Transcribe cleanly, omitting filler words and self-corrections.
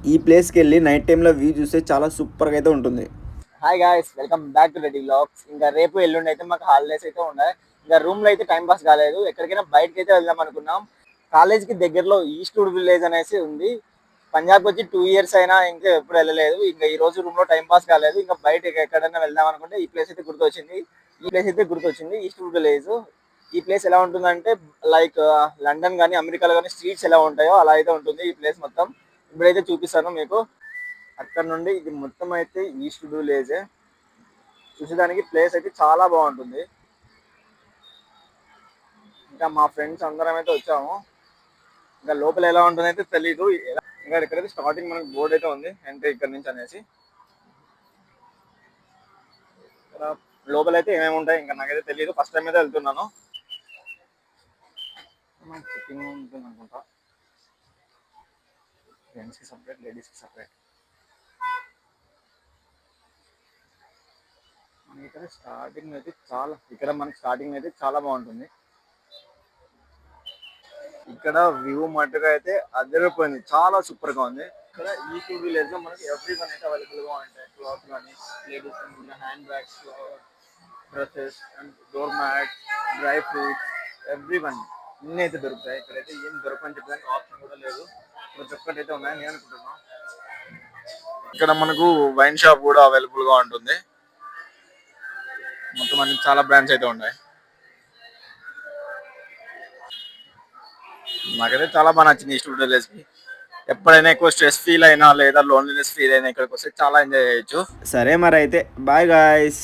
ఈ ప్లేస్కి వెళ్ళి నైట్ టైంలో వ్యూ చూస్తే చాలా సూపర్గా అయితే ఉంటుంది. Hi guys, welcome back to ready vlogs. ఇంకా రేపు ఎల్లుండి అయితే మాకు హాలిడేస్ అయితే ఉన్నాయి. ఇంకా రూమ్ లో అయితే టైం పాస్ కాలేదు. ఎక్కడికైనా బయటకి అయితే వెళ్దాం అనుకున్నాం. కాలేజ్ కి దగ్గరలో ఈస్ట్వుడ్ విలేజ్ అనేసి ఉంది. పంజాబ్ వచ్చి 2 years అయినా ఇంకా ఎప్పుడు వెళ్ళలేదు. ఇంకా ఈ రోజు రూమ్ లో టైం పాస్ కాలేదు. ఇంకా బయట ఎక్కడైనా వెళ్దాం అనుకుంటే ఈ ప్లేస్ అయితే గుర్తొచ్చింది. Eastwood village. ఈ ప్లేస్ ఎలా ఉంటుందంటే లైక్ లండన్ కానీ అమెరికాలో కానీ స్ట్రీట్స్ ఎలా ఉంటాయో అలా అయితే ఉంటుంది ఈ ప్లేస్ మొత్తం. ఇప్పుడైతే చూపిస్తాను మీకు. అక్కడ నుండి ఇది మొత్తం అయితే ఈస్ట్ విలేజ్. చూసేదానికి ప్లేస్ అయితే చాలా బాగుంటుంది. ఇంకా మా ఫ్రెండ్స్ అందరం అయితే వచ్చాము. ఇంకా లోపల ఎలా ఉంటుంది అయితే తెలీదు. ఇంకా ఇక్కడైతే స్టార్టింగ్ మనకి బోర్డు అయితే ఉంది ఎంట్రీ ఇక్కడ నుంచి అనేసి. ఇక్కడ లోపల అయితే ఏమేమి ఉంటాయి ఇంకా నాకైతే తెలియదు. ఫస్ట్ టైం అయితే వెళ్తున్నాను. చెక్కింగ్ ఉంటుంది అనుకుంటా. జెంట్స్కి సపరేట్, లేడీస్కి సపరేట్. మనకి ఇక్కడ స్టార్టింగ్ అయితే చాలా బాగుంటుంది. ఇక్కడ వ్యూ మట్టుగా అయితే అదిరిపోయింది, చాలా సూపర్ గా ఉంది. ఇక్కడ ఈ టూ విలేజ్ లో మనకి ఎవ్రీ వన్ అయితే అవైలబుల్ గా ఉంటాయి. క్లాత్ కానీ, ladies hand bags, dresses and door mat, dry fruits, every one అన్ని అయితే దొరుకుతాయి. ఇక్కడైతే ఏం దొరకని చెప్పడానికి ఆప్షన్ కూడా లేదు. ప్రతి ఒక్కటి అయితే ఉన్నాయని నేను అనుకుంటున్నాను. ఇక్కడ మనకు వైన్ షాప్ కూడా అవైలబుల్ గా ఉంటుంది. మొత్తం అన్ని చాలా బ్రాండ్స్ అయితే ఉన్నాయి. నాకైతే చాలా బాగా నచ్చింది ఈ స్టూడియో విలేజ్ కి. ఎప్పుడైనా ఎక్కువ స్ట్రెస్ ఫీల్ అయినా లేదా లోన్లీనెస్ ఫీల్ అయినా ఇక్కడికి వస్తే చాలా ఎంజాయ్ చేయొచ్చు. సరే మరి అయితే బాయ్ గాయ్స్.